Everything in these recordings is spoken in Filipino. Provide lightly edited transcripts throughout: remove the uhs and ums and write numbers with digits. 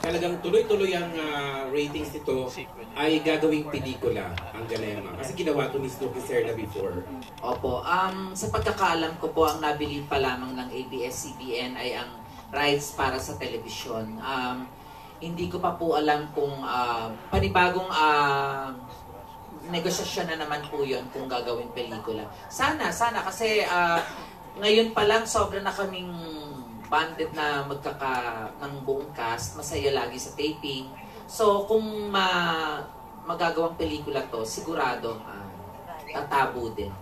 talagang tuloy-tuloy ang ratings nito ay gagawing pelikula ang Galema. Kasi ginawa ito ni Snooki Serna before. Opo, sa pagkakaalam ko po, ang nabili pa lamang ng ABS-CBN ay ang rights para sa telebisyon. Hindi ko pa po alam kung panibagong negosasyon na naman po yun kung gagawing pelikula. Sana kasi ngayon pa lang sobra na kaming banded na ng buong cast, masaya lagi sa taping. So kung magagawang pelikula to, sigurado tatabo din.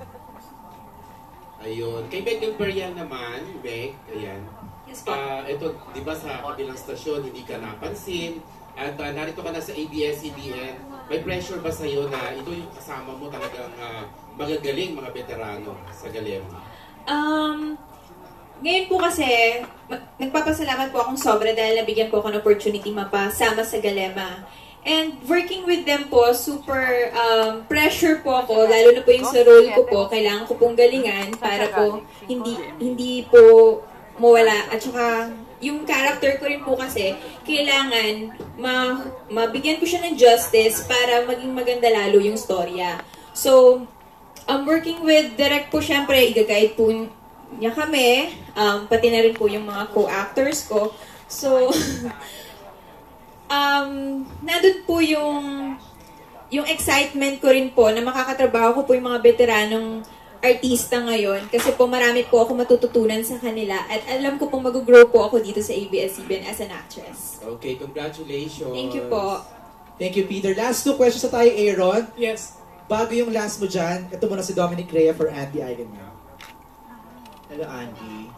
Ayun. Kay Meg Gilberian naman, Meg, ayan. Yes, po. Ito, di ba sa kabilang stasyon, hindi ka napansin. At narito ka na sa ABS-CBN. May pressure ba sa'yo na ito yung kasama mo talagang magagaling mga veterano sa Galema? Ngayon po kasi, nagpapasalamat po akong sobra dahil nabigyan po ako ng opportunity mapasama sa Galema. And working with them po, super pressure po ako, lalo na po yung sa role ko po, kailangan ko pong galingan para po hindi po mawala. At saka, yung character ko rin po kasi, kailangan mabigyan ko siya ng justice para maging maganda lalo yung storya. So, working with Direk po, syempre, i-guide po niya kami, pati na rin po yung mga co-actors ko. So, nandun po yung excitement ko rin po na makakatrabaho ko po yung mga veteranong artista ngayon kasi po marami po ako matututunan sa kanila at alam ko pong mag-grow po ako dito sa ABS-CBN as an actress. Okay, congratulations. Thank you po. Thank you, Peter. Last two questions na tayo, Aaron. Yes. Bago yung last mo dyan, ito muna si Dominic Rhea for Andy Eigenman. Hello, Andy.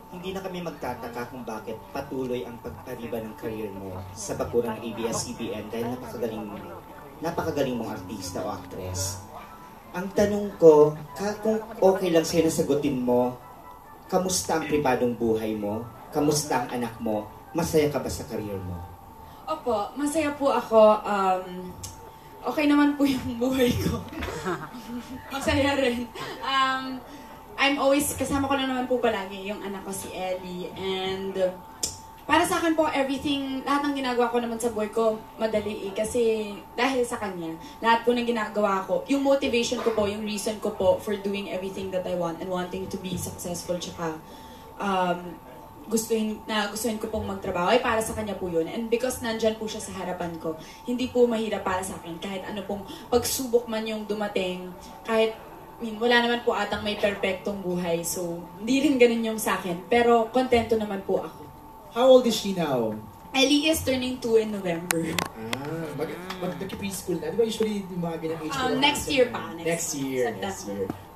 Hindi na kami magtataka kung bakit patuloy ang pag-ariba ng career mo sa bakuran ng ABS-CBN dahil napakagaling mong artista o actress. Ang tanong ko, kung okay lang sa'yo na sagutin mo, kamusta ang pribadong buhay mo? Kamusta ang anak mo? Masaya ka ba sa career mo? Opo, masaya po ako. Okay naman po yung buhay ko. Masaya rin. I'm always, kasama ko lang naman po palagi yung anak ko si Ellie. And para sa akin po, everything, lahat ng ginagawa ko naman sa buhay ko, madali kasi dahil sa kanya, lahat po ng ginagawa ko, yung motivation ko po, yung reason ko po for doing everything that I want and wanting to be successful, tsaka gustuhin ko pong magtrabaho, ay para sa kanya po yun. And because nandyan po siya sa harapan ko, hindi po mahirap para sa akin. Kahit ano pong pagsubok man yung dumating, kahit wala naman po atang may perfectong buhay. So, hindi rin ganun yung sa akin. Pero, kontento naman po ako. How old is she now? Ellie is turning 2 in November. Mag-preschool na. Di ba usually yung mga ganang age? Next year pa. Next year.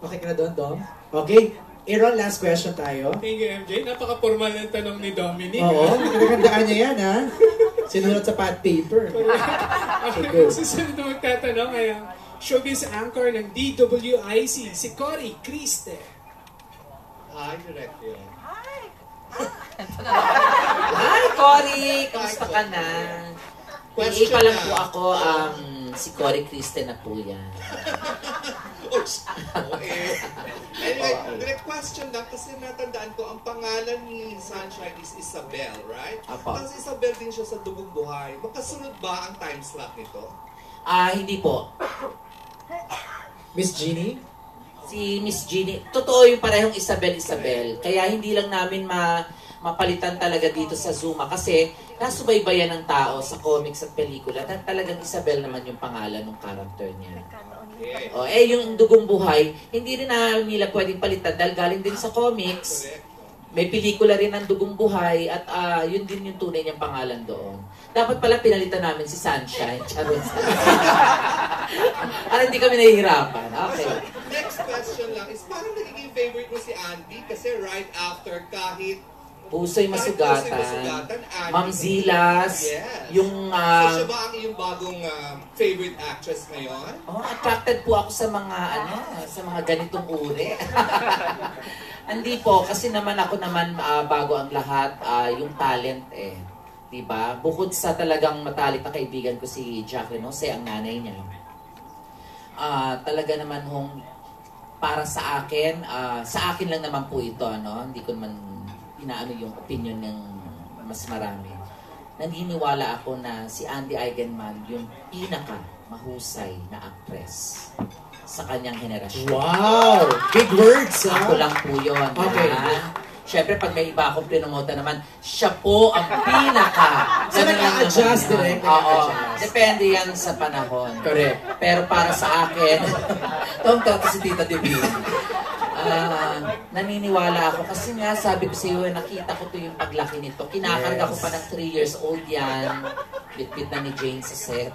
Okay ka na doon, Dom? Okay. Aaron, last question tayo. Thank you, MJ. Napaka-formal ng tanong ni Dominic. Oo, nagagandaan niya yan, ha? Sinulat sa pad paper. Okay, susunod na magtatanong ay showbiz anchor ng DWIC, si Cory Criste. Hi, Director. Hi, Cory! Kamusta ka na? Hindi pa lang po ako, si Cory Criste na po yan. Anyway, direct question lang kasi natandaan ko, ang pangalan ni Sunshine is Isabel, right? Apa. Tapos Isabel din siya sa Dugong Buhay. Magkasunod ba ang time slot nito? Hindi po. Miss Jeannie? Si Miss Jeannie, totoo yung parehong Isabel. Kaya hindi lang namin mapalitan talaga dito sa Zuma kasi nasubaybayan ng tao sa comics at pelikula na talagang Isabel naman yung pangalan ng character niya. Yung Dugong Buhay, hindi rin na nila pwedeng palitan dahil galing din sa comics. May pelikula rin ng Dugong Buhay at yun din yung tunay niyang pangalan doon. Dapat pala pinalitan namin si Sunshine. Charot. Para hindi kami nahihirapan. Okay. Next question lang is, parang nagiging favorite mo si Andy kasi right after Kahit Puso'y Masugatan, Ma'am Zilas, yes. Yung... so siya ba ang iyong bagong favorite actress ngayon? Attracted po ako sa mga ganitong uri. Hindi po, kasi ako naman bago ang lahat, yung talent eh. Diba? Bukod sa talagang matalik na kaibigan ko si Jacqueline Jose, ang nanay niya. Talaga naman para sa akin lang naman po ito, hindi ko naman inaano yung opinion ng mas marami. naniniwala ako na si Andy Eigenman yung pinaka mahusay na actress sa kanyang henerasyon. Wow! Big words, ha? Ako lang po yun. Okay. Siyempre, pag may iba akong pinumota naman, siya po ang pinaka. So, nag-a-adjust direct? Oo. Depende yan sa panahon. Correct. Pero para sa akin, tawang-tawa si Tita Divine. Naniniwala ako kasi nga sabi ko sa iyo, nakita ko to yung paglaki nito. Kinakarga ko pa ng 3 years old yan. Bit-bit na ni Jane sa set.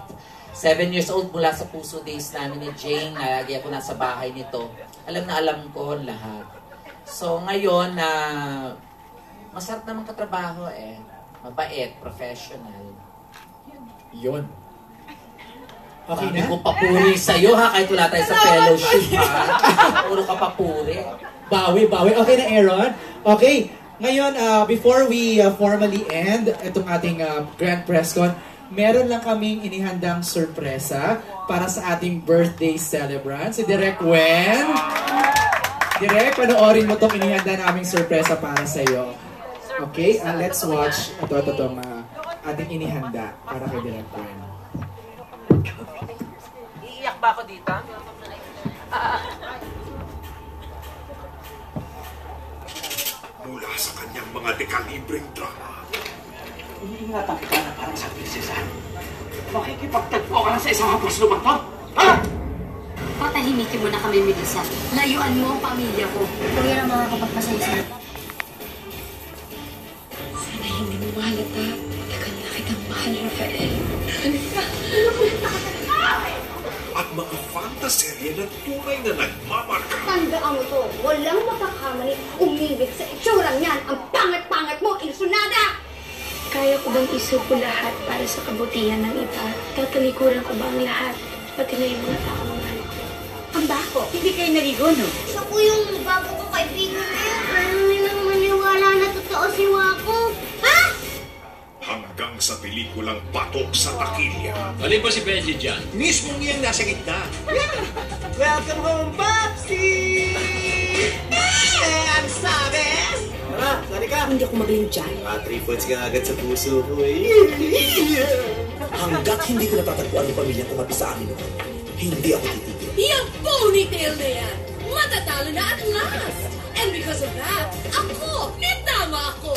7 years old mula sa puso days namin ni Jane. Lagi ako nasa bahay nito. Alam na alam ko lahat. So ngayon na masarap naman katrabaho mabait, professional. Yun. Okay Sabi na? ko papuri sa'yo ha, kahit wala tayo sa fellowship ha. Puro ka papuri. Bawi. Okay na, Aaron. Okay. Ngayon, before we formally end itong ating Grand Press Con, meron lang kaming inihandang sorpresa para sa ating birthday celebrant, si Direk Wen. Direk, panoorin mo itong inihanda naming sorpresa para sa iyo. Okay, let's watch itong ating inihanda para kay Direk Wen. Iiyak ba ako dito? Mula sa kanyang mga dekalibreng drama, Iniingatan kita na parang sa prinsesa. Makikipagtagpo ka na sa isang hapos lumato? Ha? Patahimikin mo na kami, Melissa. Layuan mo ang pamilya ko. Kuya na makakapagpasaya sa'yo. Sana hindi mo mahalata. Tagal na kitang mahal, Rafael. at mga fantaserye na tunay na nagmamarka. Tandaan mo to, walang makakamali umibig sa itsurang yan. Ang pangat-pangat mo, Ilsunada! Kaya ko bang isuko lahat para sa kabutihan ng iba? Tatalikuran ko ba ang lahat? Pati na yung mga tao mahal ko. Ang bako, hindi kayo naligo, no? Siya po yung bago ko kaibigan niya. Ano nang maniwala na totoo si Wako? Ha? Hanggang sa pelikulang Batok sa Takilya. Alin ba si Benji dyan? Mismong niyang nasa gitna. Welcome home, Popsi! Ang sabi! Tara, sali ka! Hindi ako magaling dyan. 3 points ka agad sa puso ko eh. Hanggat hindi ko natatagpuan yung pamilya ko mati sa amin noon, hindi ako titigil. Yung ponytail na yan, matatalo na at last. And because of that, ako, may tama ako.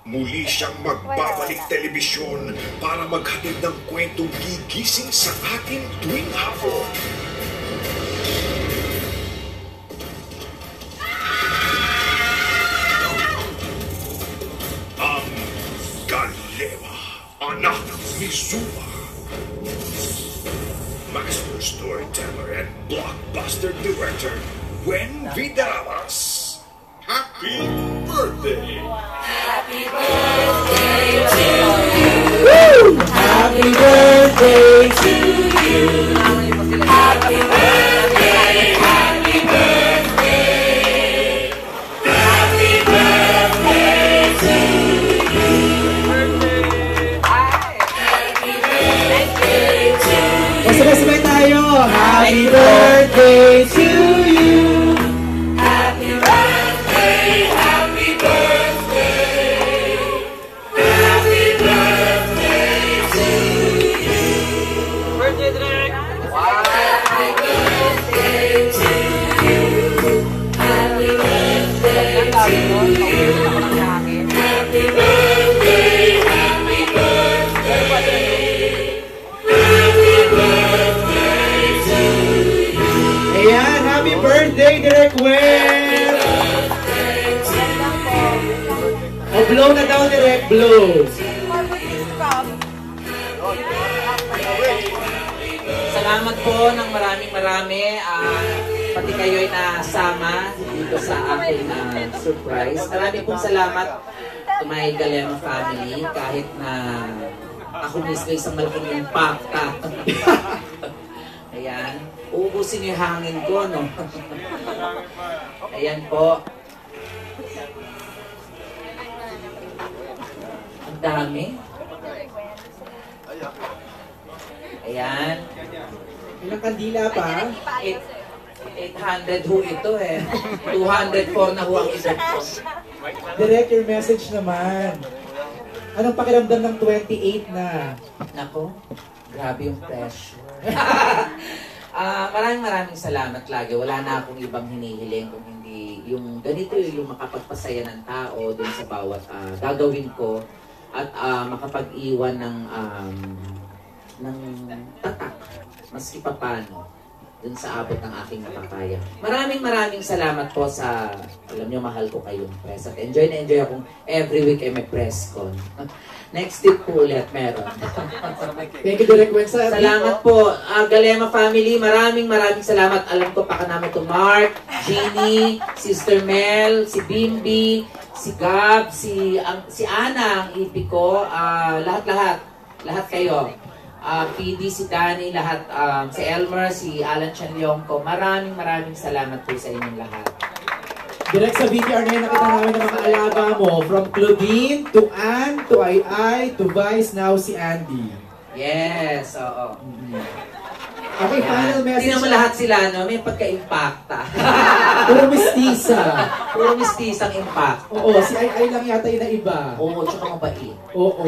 Muli siyang magbabalik telebisyon para maghatid ng kwentong gigising sa atin tuwing hapon. Ang Galema, anak ng Mizuma. Master storyteller and blockbuster director Wen Vidaramas. Happy birthday! Happy birthday to you! Happy birthday to you! Happy birthday, happy birthday. Happy birthday to you. Happy birthday to you. Sabay-sabay tayo! Happy birthday to you! Happy birthday, happy birthday. Happy birthday to you. Birthday, Drake! Happy birthday to you. Happy birthday to you. Happy birthday, happy birthday. Happy birthday to you. Ayan, happy birthday, Direk Wen! O, blow na daw, Direk, blow! Salamat po ng maraming-marami. Pati kayo ay nasama dito sa aking surprise. Maraming pong salamat to my Galema family. Kahit na ako mismo isang malaking impacta. Ayan. Uubusin niyo yung hangin ko, no? Ayan po. Ang dami. Ayan. Ilang kandila pa? 800 ho ito eh. 204 na ho ang isang po. Direct your message naman. Anong pakiramdam ng 28 na? Nako, grabe yung pressure. Maraming salamat lagi. Wala na akong ibang hinihiling kung hindi yung ganito yung makapagpasaya ng tao dun sa bawat gagawin ko at makapag-iwan ng tatak maski papano dun sa abot ng aking makakaya. Maraming salamat po sa, alam nyo, mahal ko kayong press. At enjoy na enjoy akong every week ay may press con. Next week po ulit meron. Thank you, Direk Gwen. Salamat po. Galema family, maraming salamat. Alam ko pa ka namin ito, Mark, Jeannie, Sister Mel, si Bimbi, si Gab, si Ana, ang ipi ko, lahat kayo. PD, si Danny, lahat, si Elmer, si Alan Chanlyong ko. Maraming salamat po sa inyong lahat. Direct sa VTR ngayon, nakita namin ng mga alaga mo. From Claudine, to Ann, to Ai, to Vice, now si Andy. Yes, oo. Okay, final message. Tingnan mo lahat sila, no? May pagka-impacta. Puro mistisa. Puro mistisang impact. Oo, si Ai lang yata yung naiba. Oo, tsaka mabait. Oo.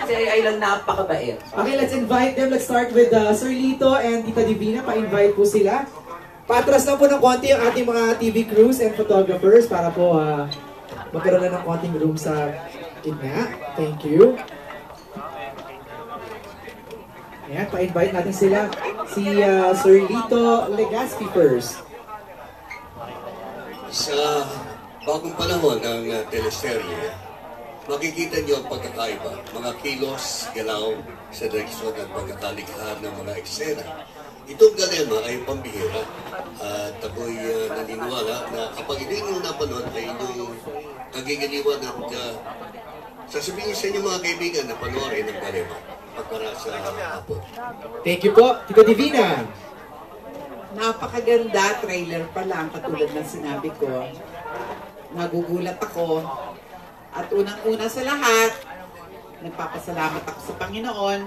Si Ai lang napakabait. Okay, let's invite them. Let's start with Sir Lito and Tita Divina. Pa-invite po sila. Patras lang po ng konti yung ating mga TV crews and photographers para po magkaroon na ng konting room sa gitna. Thank you. Ayan, pa-invite natin sila. Si Sir Lito Legaspi first. Sa bagong panahon ng teleserye, makikita niyo ang pagkakaiba, mga kilos, galaw sa direksyon at pagkakalikha ng mga eksena. Itong Galema ay pambihira at ako'y naniniwala na kapag hindi nyo napanood ay inyong kagigiliwan at sasabihin sa inyo mga kaibigan na panoorin ng Galema pagkara sa hapon. Thank you po, Tita Divina. Napakaganda, trailer pa lang, katulad ng sinabi ko. Nagugulat ako. At unang-una sa lahat, nagpapasalamat ako sa Panginoon.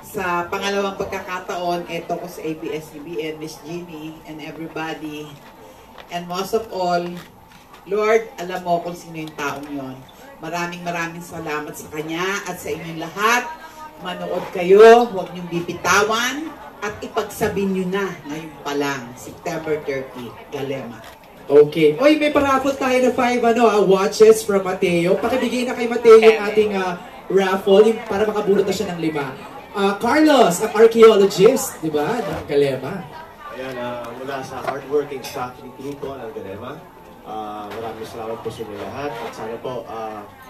Sa pangalawang pagkakataon, eto ko sa ABS-CBN, Miss Jeannie, and everybody. And most of all, Lord, alam mo kung sino yung taong yon. Maraming salamat sa Kanya at sa inyong lahat. Manood kayo, huwag niyong bibitawan, at ipagsabi niyo na ngayon pa lang, September 30, Galema. Okay. Oy, may paraffle tayo na 5 watches from Mateo. Pakibigay na kay Mateo yung ating raffle para makabulot na siya ng 5. Carlos, ang archaeologist, di ba, ng Galema. Ayan, mula sa hardworking staff ni Grupo ng Galema. Maraming salamat po sa inyo lahat. At sana po,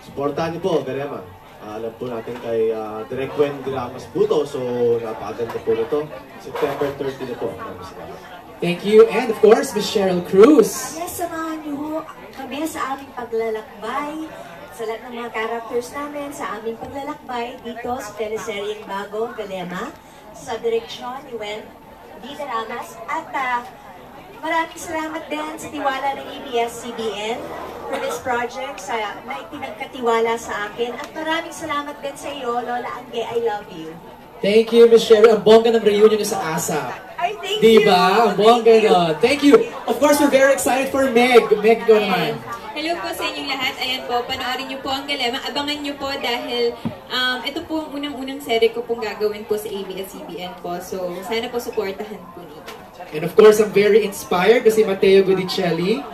supportahan niyo po, Galema. Alam po natin kay Direk Gwen Diramas Buto, so napakaganda po nito. September 30 na po. Maraming salamat. Thank you. And of course, Ms. Cheryl Cruz. Yes, samahan niyo kami sa aming paglalakbay, sa lahat ng mga characters namin, sa aming paglalakbay dito sa teleseryeng bago, Galema, sa direksyon ni Gwen Diramas. At maraming salamat din sa tiwala ng ABS-CBN for this project na ipinagkatiwala sa akin. At maraming salamat din sa iyo, Lola Angge, I love you. Thank you, Ms. Cheryl. Ang bongga ng reunion niyo sa ASAP. Ay, thank you! Diba? Ang bongga nun. Thank you. Of course, we're very excited for Meg. Meg, ikaw naman. Hello po sa inyong lahat. Ayan po, panoorin niyo po ang Galema. Abangan niyo po dahil ito po ang unang-unang serye ko pong gagawin po sa ABS-CBN po. So, sana po supportahan po ninyo. And of course, I'm very inspired kasi Mateo Gudicelli.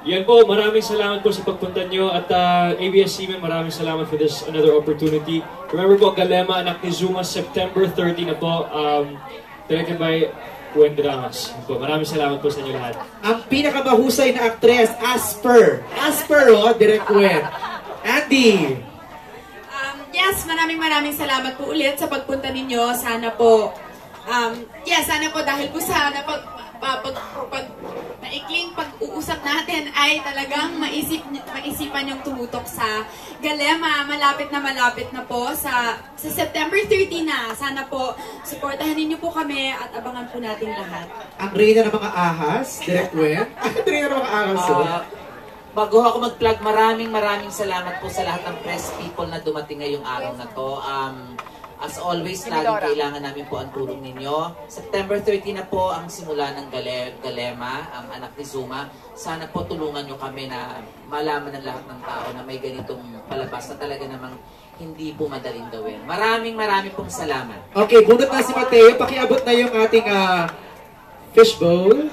Yan po, maraming salamat po sa pagpunta nyo at ABS-CBN, maraming salamat for this another opportunity. Remember po, Galema, anak ni Zuma, September 30 na po, directed by Gwen Diramas. Maraming salamat po sa inyo lahat. Ang pinakamahusay na aktres, Asper. Asper, Direk Gwen. Andy. Yes, maraming salamat po ulit sa pagpunta ninyo. Sana po, sana po dahil po sana maikling pag-uusap natin ay talagang maisipan yung tumutok sa Galema. Malapit na po sa September 30 na. Sana po, supportahan ninyo po kami at abangan po natin lahat. Ang reyna ng mga ahas, Direk Gwen. Ang reyna ng mga ahas. Bago ako mag-plug, maraming salamat po sa lahat ng press people na dumating ngayong araw na to. As always, laging kailangan namin po ang tulong ninyo. September 30 na po ang simula ng Galema, ang anak ni Zuma. Sana po tulungan nyo kami na malaman ng lahat ng tao na may ganitong palabas na talaga namang hindi po madaling gawin. Maraming pong salamat. Okay, bunot na si Mateo. Pakiabot na yung ating fishbowl.